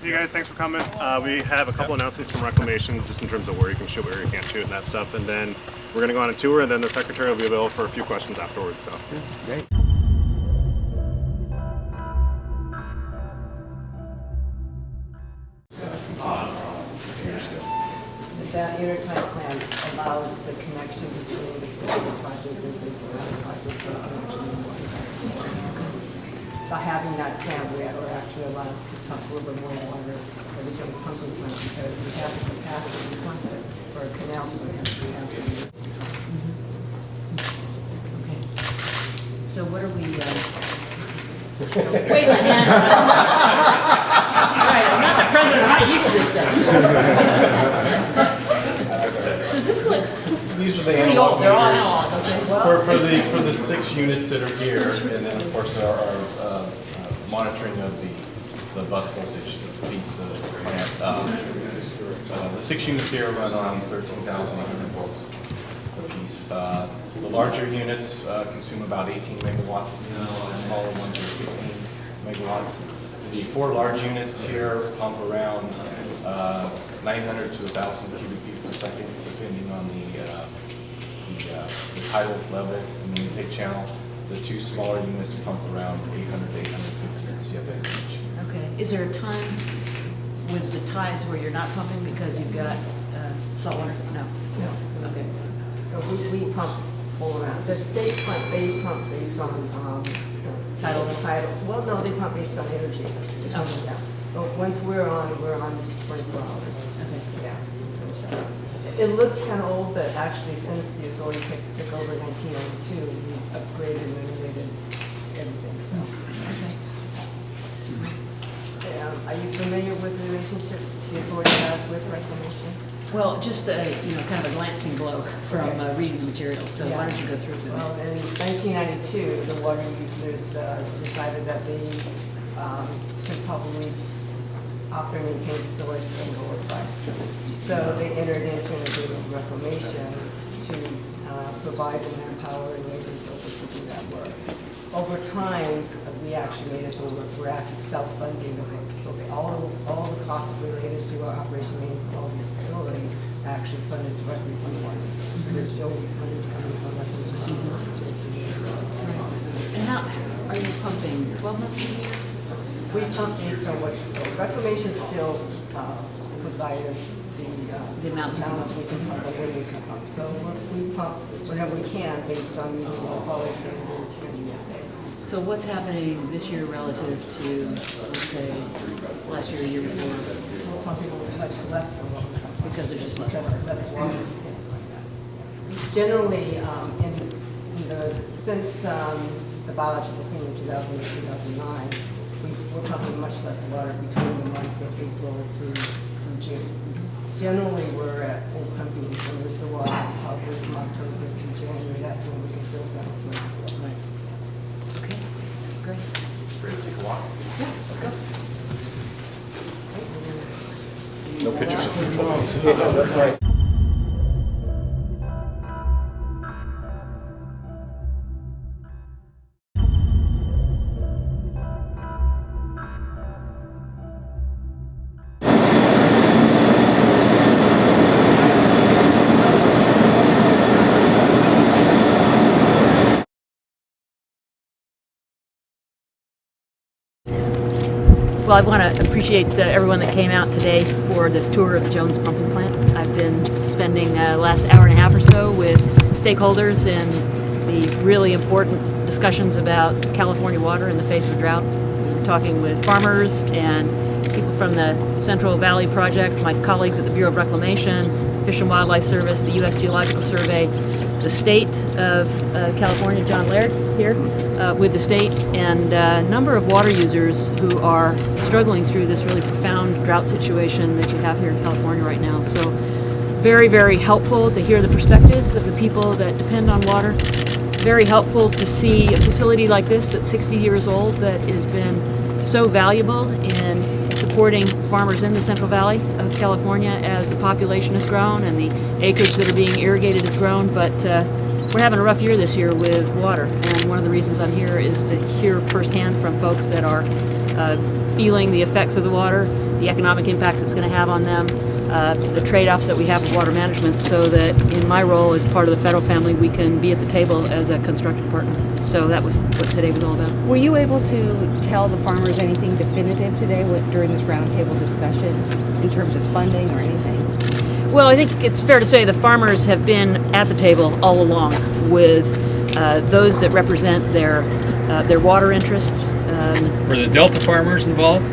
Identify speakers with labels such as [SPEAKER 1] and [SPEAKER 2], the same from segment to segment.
[SPEAKER 1] Hey guys, thanks for coming. We have a couple announcements from Reclamation, just in terms of where you can shoot, where you can't shoot, and that stuff. And then we're going to go on a tour, and then the secretary will be available for a few questions afterwards. So.
[SPEAKER 2] Great.
[SPEAKER 3] That airtight plan allows the connection between the specific project and the project by having that plan, we're actually allowed to pump a little bit more water for the Jones pumping plant because we have the capacity to pump it for a canal plan.
[SPEAKER 4] Okay. So what are we? Wait a minute. All right, I'm not the president. I'm not used to this stuff. So this looks
[SPEAKER 5] These are the
[SPEAKER 4] pretty
[SPEAKER 5] analog
[SPEAKER 4] old. They're all
[SPEAKER 5] meters.
[SPEAKER 4] analog. Okay. Well,
[SPEAKER 5] For the 6 units that are here, and then of course our monitoring of the bus voltage that feeds the plant. The 6 units here run on 13,800 volts a piece. The larger units consume about 18 megawatts. The smaller ones are 15 megawatts. The 4 large units here pump around 900 to 1,000 cubic feet per second, depending on the tidal level in the intake channel. The 2 smaller units pump around 800 to 850 CFS each.
[SPEAKER 4] okay. Is there a time with the tides where you're not pumping because you've got salt water? No.
[SPEAKER 3] No.
[SPEAKER 4] Okay.
[SPEAKER 3] So we pump all around. The state pump, they pump based on tidal. Well, no, they pump based on energy. Yeah. But once we're on 24 hours.
[SPEAKER 4] Okay.
[SPEAKER 3] Yeah. It looks kind of old, but actually since the authority took over in 1992, we upgraded and renovated everything. So,
[SPEAKER 4] Okay.
[SPEAKER 3] are you familiar with the relationship the authority has with Reclamation?
[SPEAKER 4] Well, just kind of a glancing blow from reading the materials. So why don't you go through it with me?
[SPEAKER 3] Well, in 1992, the water users decided that they could probably offer and maintain facilities at a lower price. So they entered into an agreement with Reclamation to provide the manpower and labor and so forth to do that work. Over time, we actually made it so we're actually self-funding the work. So all the costs related to our operation maintenance of all these facilities are actually funded directly from the water. There's no money coming from Reclamation.
[SPEAKER 4] And how are you pumping? 12 months a year?
[SPEAKER 3] We pump based on what Reclamation still provide us the
[SPEAKER 4] amount
[SPEAKER 3] we can pump and when we can pump. So we pump whenever we can based on meeting the quality standards in the USA.
[SPEAKER 4] So what's happening this year relative to, let's say, last year, year before?
[SPEAKER 3] We're pumping much less than what we pump
[SPEAKER 4] Because there's just less
[SPEAKER 3] because
[SPEAKER 4] water.
[SPEAKER 3] less water. Generally, since the biological opinion 2008-2009, we're pumping much less water between the months of April through June. Generally, we're at full pumping when there's the water probably from October through January. That's when we can fill some.
[SPEAKER 4] Right. Okay, great.
[SPEAKER 5] Ready to take a walk?
[SPEAKER 4] Yeah, let's go.
[SPEAKER 5] No pictures of control.
[SPEAKER 2] That's right.
[SPEAKER 4] Well, I want to appreciate everyone that came out today for this tour of the Jones Pumping Plant. I've been spending the last hour and a half or so with stakeholders in the really important discussions about California water in the face of a drought. We're talking with farmers and people from the Central Valley Project, my colleagues at the Bureau of Reclamation, Fish and Wildlife Service, the U.S. Geological Survey, the state of California, John Laird here with the state, and a number of water users who are struggling through this really profound drought situation that you have here in California right now. So very, very helpful to hear the perspectives of the people that depend on water. Very helpful to see a facility like this that's 60 years old that has been so valuable in supporting farmers in the Central Valley of California as the population has grown and the acreage that are being irrigated has grown. But we're having a rough year this year with water, and one of the reasons I'm here is to hear firsthand from folks that are feeling the effects of the water, the economic impacts it's going to have on them, the trade-offs that we have with water management, so that in my role as part of the federal family, we can be at the table as a constructive partner. So that was what today was all about.
[SPEAKER 2] Were you able to tell the farmers anything definitive today during this roundtable discussion in terms of funding or anything?
[SPEAKER 4] Well, I think it's fair to say the farmers have been at the table all along with those that represent their water interests.
[SPEAKER 6] Were the Delta farmers involved?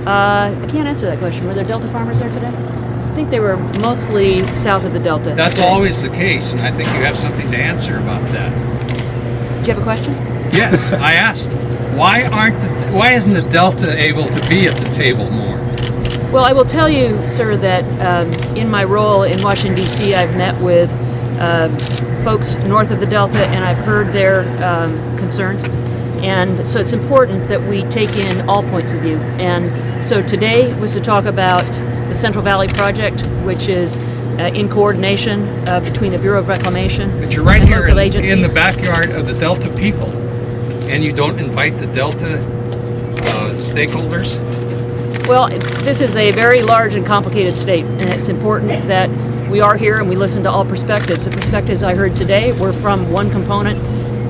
[SPEAKER 4] I can't answer that question. Were there Delta farmers there today? I think they were mosely south of the Delta.
[SPEAKER 6] That's
[SPEAKER 4] today.
[SPEAKER 6] always the case, and I think you have something to answer about that.
[SPEAKER 4] Do you have a question?
[SPEAKER 6] Yes, I asked. Why isn't the Delta able to be at the table more?
[SPEAKER 4] Well, I will tell you, sir, that in my role in Washington, D.C., I've met with folks north of the Delta, and I've heard their concerns. And so it's important that we take in all points of view. And so today was to talk about the Central Valley Project, which is in coordination between the Bureau of Reclamation
[SPEAKER 6] But you're right
[SPEAKER 4] and
[SPEAKER 6] here
[SPEAKER 4] local
[SPEAKER 6] in
[SPEAKER 4] agencies.
[SPEAKER 6] the backyard of the Delta people, and you don't invite the Delta stakeholders?
[SPEAKER 4] Well, this is a very large and complicated state, and it's important that we are here and we listen to all perspectives. The perspectives I heard today were from one component.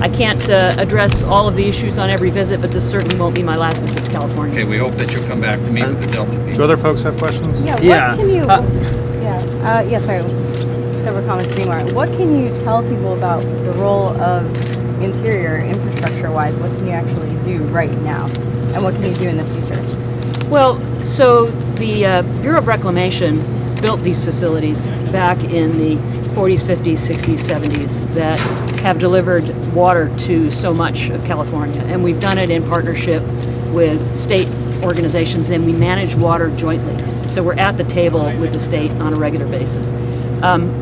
[SPEAKER 4] I can't address all of the issues on every visit, but this certainly won't be my last visit to California.
[SPEAKER 6] Okay, we hope that you'll come back to meet with the Delta people.
[SPEAKER 1] Do other folks have questions?
[SPEAKER 2] Yeah, what can you, sorry, several comments anymore. What can you tell people about the role of Interior infrastructure-wise? What can you actually do right now? And what can you do in the future?
[SPEAKER 4] Well, so the Bureau of Reclamation built these facilities back in the 40s, 50s, 60s, 70s that have delivered water to so much of California. And we've done it in partnership with state organizations, and we manage water jointly. So we're at the table with the state on a regular basis.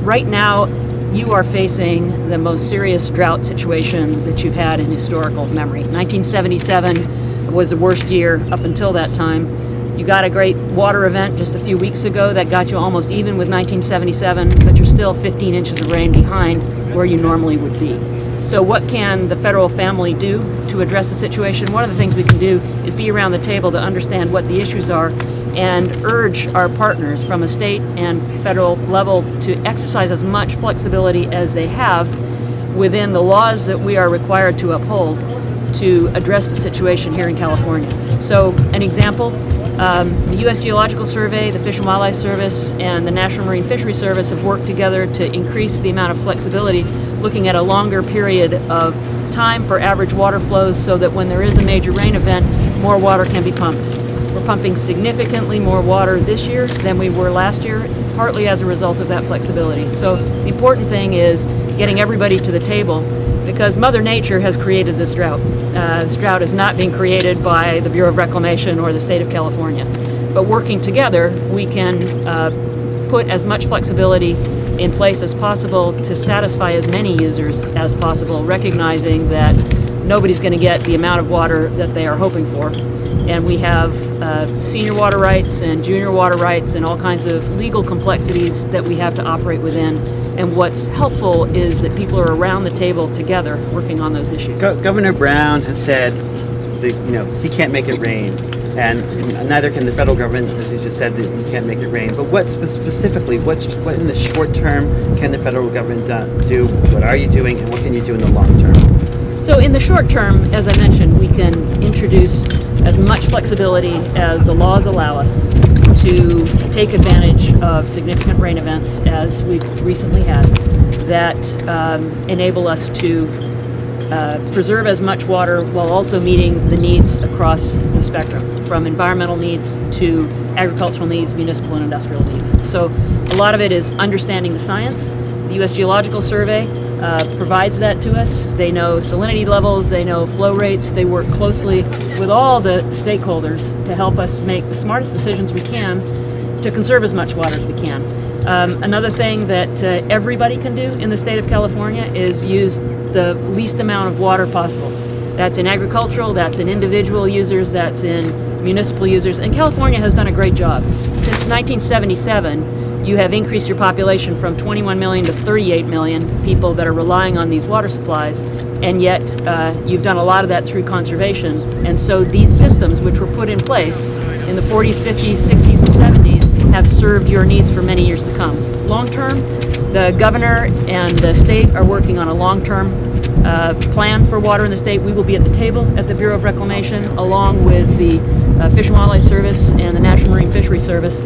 [SPEAKER 4] Right now, you are facing the most serious drought situation that you've had in historical memory. 1977 was the worst year up until that time. You got a great water event just a few weeks ago that got you almost even with 1977, but you're still 15 inches of rain behind where you normally would be. So what can the federal family do to address the situation? One of the things we can do is be around the table to understand what the issues are and urge our partners from a state and federal level to exercise as much flexibility as they have within the laws that we are required to uphold to address the situation here in California. So an example, the U.S. Geological Survey, the Fish and Wildlife Service, and the National Marine Fisheries Service have worked together to increase the amount of flexibility, looking at a longer period of time for average water flows so that when there is a major rain event, more water can be pumped. We're pumping significantly more water this year than we were last year, partly as a result of that flexibility. So the important thing is getting everybody to the table, because Mother Nature has created this drought. This drought is not being created by the Bureau of Reclamation or the state of California. But working together, we can put as much flexibility in place as possible to satisfy as many users as possible, recognizing that nobody's going to get the amount of water that they are hoping for. And we have senior water rights and junior water rights and all kinds of legal complexities that we have to operate within. And what's helpful is that people are around the table together working on those issues.
[SPEAKER 7] Governor Brown has said that, he can't make it rain, and neither can the federal government, as he just said, that you can't make it rain. But what specifically, what in the short term can the federal government do? What are you doing, and what can you do in the long term?
[SPEAKER 4] So in the short term, as I mentioned, we can introduce as much flexibility as the laws allow us to take advantage of significant rain events, as we've recently had, that enable us to preserve as much water while also meeting the needs across the spectrum, from environmental needs to agricultural needs, municipal and industrial needs. So a lot of it is understanding the science. The U.S. Geological Survey provides that to us. They know salinity levels, they know flow rates, they work closely with all the stakeholders to help us make the smartest decisions we can to conserve as much water as we can. Another thing that everybody can do in the state of California is use the least amount of water possible. That's in agricultural, that's in individual users, that's in municipal users, and California has done a great job. Since 1977, you have increased your population from 21 million to 38 million people that are relying on these water supplies, and yet you've done a lot of that through conservation. And so these systems, which were put in place in the 40s, 50s, 60s, and 70s have served your needs for many years to come. Long term, the governor and the state are working on a long-term plan for water in the state. We will be at the table at the Bureau of Reclamation, along with the Fish and Wildlife Service and the National Marine Fisheries Service,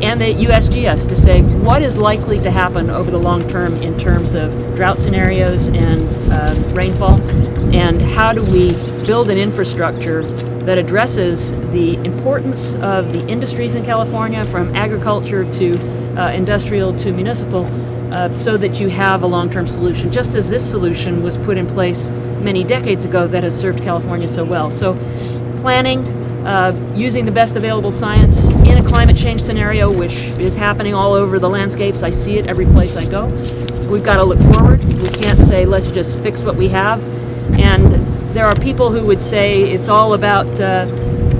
[SPEAKER 4] and the USGS, to say what is likely to happen over the long term in terms of drought scenarios and rainfall, and how do we build an infrastructure that addresses the importance of the industries in California, from agriculture to industrial to municipal, so that you have a long-term solution, just as this solution was put in place many decades ago that has served California so well. So planning, using the best available science in a climate change scenario, which is happening all over the landscapes. I see it every place I go. We've got to look forward. We can't say, let's just fix what we have. And there are people who would say it's all about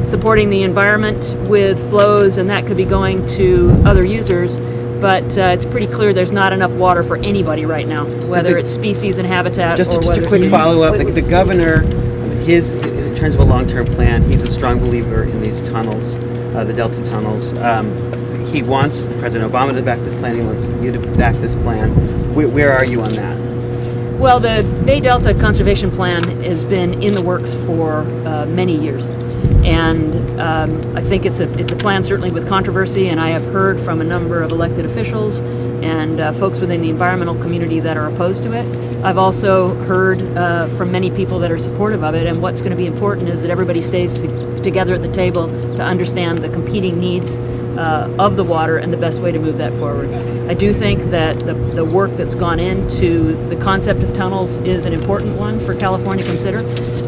[SPEAKER 4] supporting the environment with flows, and that could be going to other users. But it's pretty clear there's not enough water for anybody right now, whether it's species and habitat
[SPEAKER 7] Just
[SPEAKER 4] or
[SPEAKER 7] a
[SPEAKER 4] whether
[SPEAKER 7] quick
[SPEAKER 4] it's
[SPEAKER 7] follow-up. The governor, in terms of a long-term plan, he's a strong believer in these tunnels, the Delta tunnels. He wants President Obama to back this plan. He wants you to back this plan. Where are you on that?
[SPEAKER 4] Well, the Bay Delta Conservation Plan has been in the works for many years, and I think it's a plan certainly with controversy, and I have heard from a number of elected officials and folks within the environmental community that are opposed to it. I've also heard from many people that are supportive of it, and what's going to be important is that everybody stays together at the table to understand the competing needs of the water and the best way to move that forward. I do think that the work that's gone into the concept of tunnels is an important one for California to consider,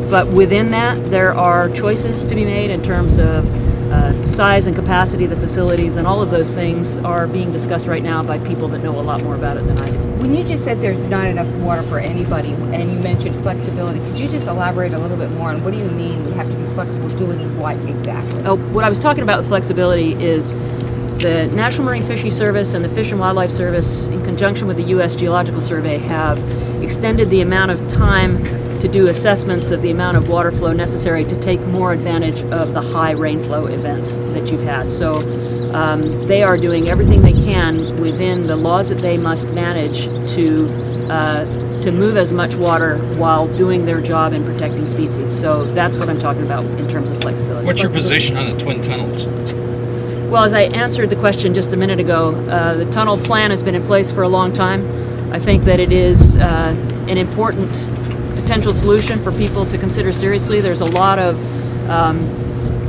[SPEAKER 4] but within that there are choices to be made in terms of size and capacity of the facilities, and all of those things are being discussed right now by people that know a lot more about it than I do.
[SPEAKER 8] When you just said there's not enough water for anybody, and you mentioned flexibility, could you just elaborate a little bit more on what do you mean we have to be flexible, doing what exactly?
[SPEAKER 4] Oh, what I was talking about with flexibility is the National Marine Fisheries Service and the Fish and Wildlife Service, in conjunction with the U.S. Geological Survey, have extended the amount of time to do assessments of the amount of water flow necessary to take more advantage of the high rainflow events that you've had. So they are doing everything they can within the laws that they must manage to move as much water while doing their job in protecting species. So that's what I'm talking about in terms of flexibility.
[SPEAKER 6] What's your position on the twin tunnels?
[SPEAKER 4] Well, as I answered the question just a minute ago, the tunnel plan has been in place for a long time. I think that it is an important potential solution for people to consider seriously. There's a lot of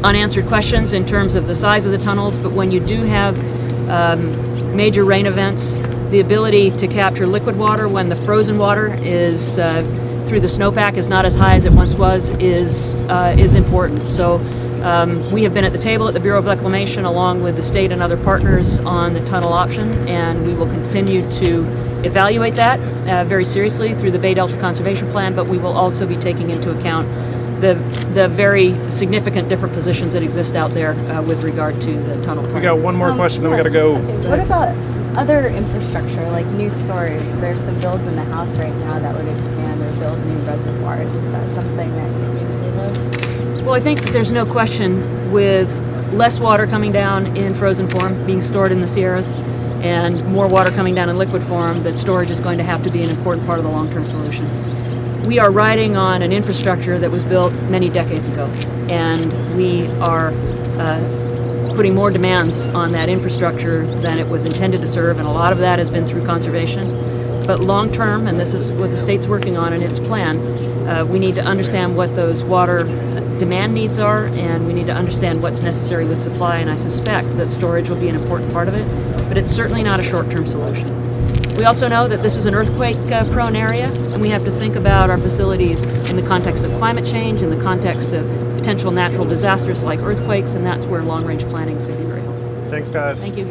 [SPEAKER 4] unanswered questions in terms of the size of the tunnels, but when you do have major rain events, the ability to capture liquid water when the frozen water is through the snowpack is not as high as it once was is important. So we have been at the table at the Bureau of Reclamation along with the state and other partners on the tunnel option, and we will continue to evaluate that very seriously through the Bay Delta Conservation Plan, but we will also be taking into account the very significant different positions that exist out there with regard to the tunnel plan.
[SPEAKER 1] We got one more question, then we got to go.
[SPEAKER 2] What about other infrastructure, like new storage? There's some bills in the House right now that would expand or build new reservoirs. Is that something that you believe?
[SPEAKER 4] Well, I think that there's no question with less water coming down in frozen form being stored in the Sierras and more water coming down in liquid form, that storage is going to have to be an important part of the long-term solution. We are riding on an infrastructure that was built many decades ago, and we are putting more demands on that infrastructure than it was intended to serve, and a lot of that has been through conservation. But long-term, and this is what the state's working on in its plan, we need to understand what those water demand needs are, and we need to understand what's necessary with supply, and I suspect that storage will be an important part of it, but it's certainly not a short-term solution. We also know that this is an earthquake-prone area, and we have to think about our facilities in the context of climate change, in the context of potential natural disasters like earthquakes, and that's where long-range planning is going to be very helpful.
[SPEAKER 1] Thanks, guys.
[SPEAKER 4] Thank you.